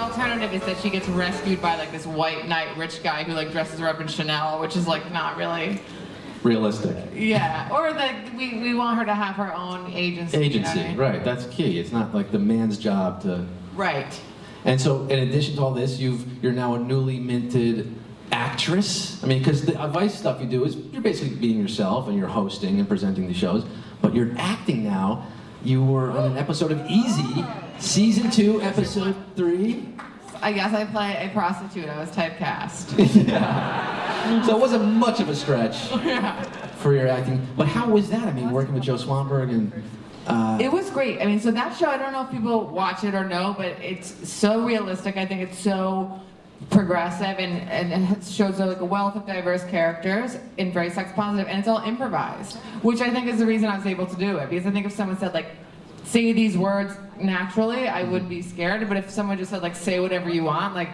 alternative is that she gets rescued by like this white knight rich guy who like dresses her up in Chanel, which is like not really realistic. Yeah, or that we want her to have her own agency. Agency, you know what I mean? right? That's key. It's not like the man's job to. Right. And so, in addition to all this, you're now a newly minted actress. I mean, because the Vice stuff you do is you're basically being yourself and you're hosting and presenting the shows, but you're acting now. You were on an episode of Easy, season 2, episode 3. I guess I play a prostitute. I was typecast. Yeah. So it wasn't much of a stretch for your acting. But how was that? I mean, working with Joe Swanberg and. It was great. I mean, so that show, I don't know if people watch it or know, but it's so realistic. I think it's so progressive and it shows like a wealth of diverse characters and very sex positive, and it's all improvised, which I think is the reason I was able to do it. Because I think if someone said like, say these words naturally, I wouldn't be scared. But if someone just said like, say whatever you want, like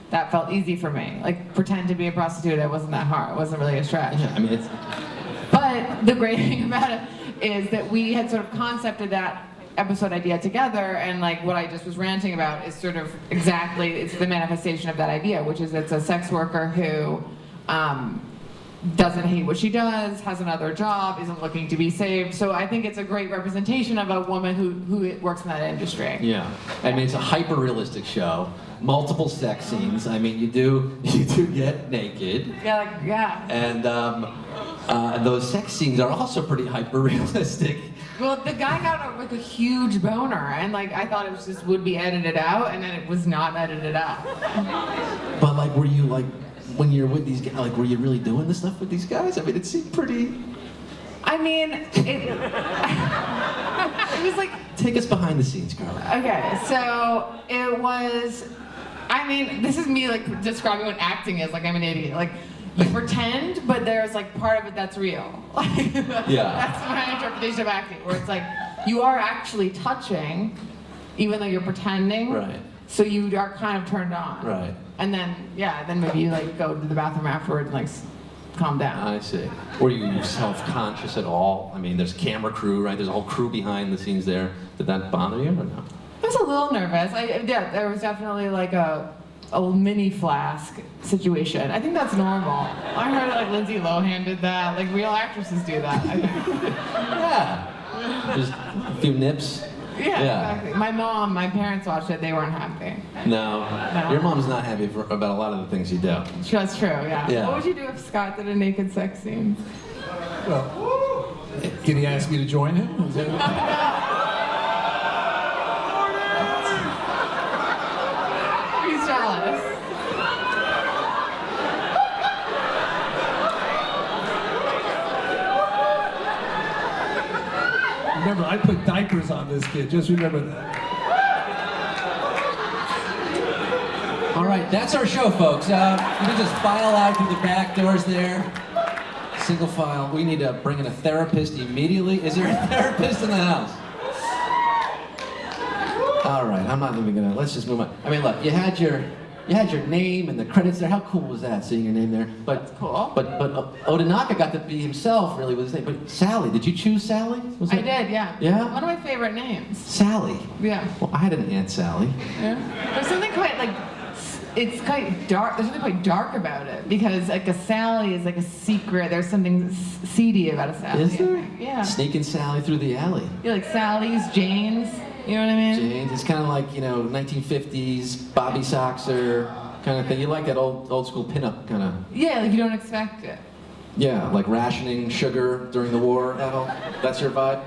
that felt easy for me. Like pretend to be a prostitute, it wasn't that hard. It wasn't really a stretch. Yeah, I mean, it's. But the great thing about it is that we had sort of concepted that episode idea together, and like what I just was ranting about is sort of exactly, it's the manifestation of that idea, which is it's a sex worker who doesn't hate what she does, has another job, isn't looking to be saved. So I think it's a great representation of a woman who works in that industry. Yeah, I mean, it's a hyper-realistic show. Multiple sex scenes. I mean, you do get naked. Yeah. And those sex scenes are also pretty hyper-realistic. Well, the guy got it with a huge boner, and like I thought it was just would be edited out, and then it was not edited out. But like, were you like, when you're with these guys, like, were you really doing this stuff with these guys? I mean, it seemed pretty. I mean, it was like. Take us behind the scenes, Karley. Okay, so it was. I mean, this is me like describing what acting is. Like I'm an idiot. Like you pretend, but there's like part of it that's real. Yeah. That's my interpretation of acting, where it's like you are actually touching, even though you're pretending. Right. So you are kind of turned on. Right. And then then maybe you like go to the bathroom afterwards and like calm down. I see. Were you self-conscious at all? I mean, there's camera crew, right? There's a whole crew behind the scenes there. Did that bother you or no? I was a little nervous. There was definitely like a mini flask situation. I think that's normal. I heard like Lindsay Lohan did that. Like real actresses do that. I think. Yeah. Just a few nips. Yeah, exactly. My parents watched it. They weren't happy. No. Your mom's not happy about a lot of the things you do. That's true. Yeah. What would you do if Scott did a naked sex scene? Well, can he ask me to join him? Is that He's jealous. Remember, I put diapers on this kid. Just remember that. All right, that's our show, folks. You can just file out through the back doors there. Single file. We need to bring in a therapist immediately. Is there a therapist in the house? All right, I'm not even gonna. Let's just move on. I mean, look, you had your name and the credits there. How cool was that, seeing your name there? But that's cool. But Odanaka got to be himself, really, with his name. But Sally, did you choose Sally? I did, yeah. Yeah? One of my favorite names. Sally. Yeah. Well, I had an Aunt Sally. Yeah. There's something quite like. It's quite dark. There's something quite dark about it because like a Sally is like a secret. There's something seedy about a Sally. Is there? Yeah. Sneaking Sally through the alley. Yeah, like Sally's, Jane's. You know what I mean? Jane's. It's kind of like 1950s Bobby Soxer kind of thing. You like that old school pinup kind of. Yeah, like you don't expect it. Yeah, like rationing sugar during the war. That's your vibe.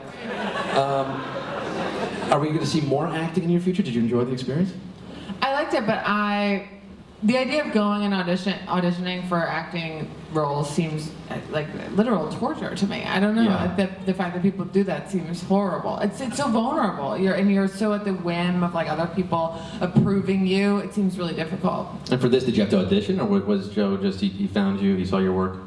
Are we going to see more acting in your future? Did you enjoy the experience? I liked it, but the idea of going and auditioning for acting roles seems like literal torture to me. I don't know. Yeah. The fact that people do that seems horrible. It's so vulnerable. You're so at the whim of like other people approving you. It seems really difficult. And for this, did you have to audition, or was Joe just he found you, he saw your work?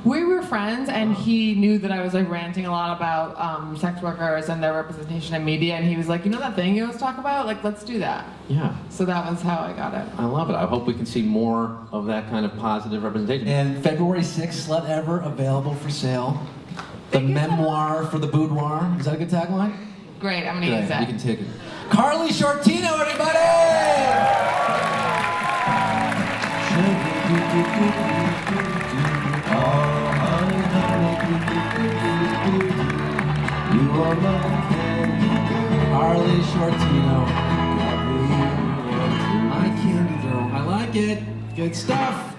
We were friends, and he knew that I was like ranting a lot about sex workers and their representation in media, and he was like, you know that thing you always talk about? Like, let's do that. Yeah. So that was how I got it. I love it. I hope we can see more of that kind of positive representation. And February 6th, Slutever, available for sale. The memoir for the boudoir. Is that a good tagline? Great, I'm gonna use that. You can take it. Karley Sciortino, everybody! Karley Sciortino. My candy girl. I like it. Good stuff.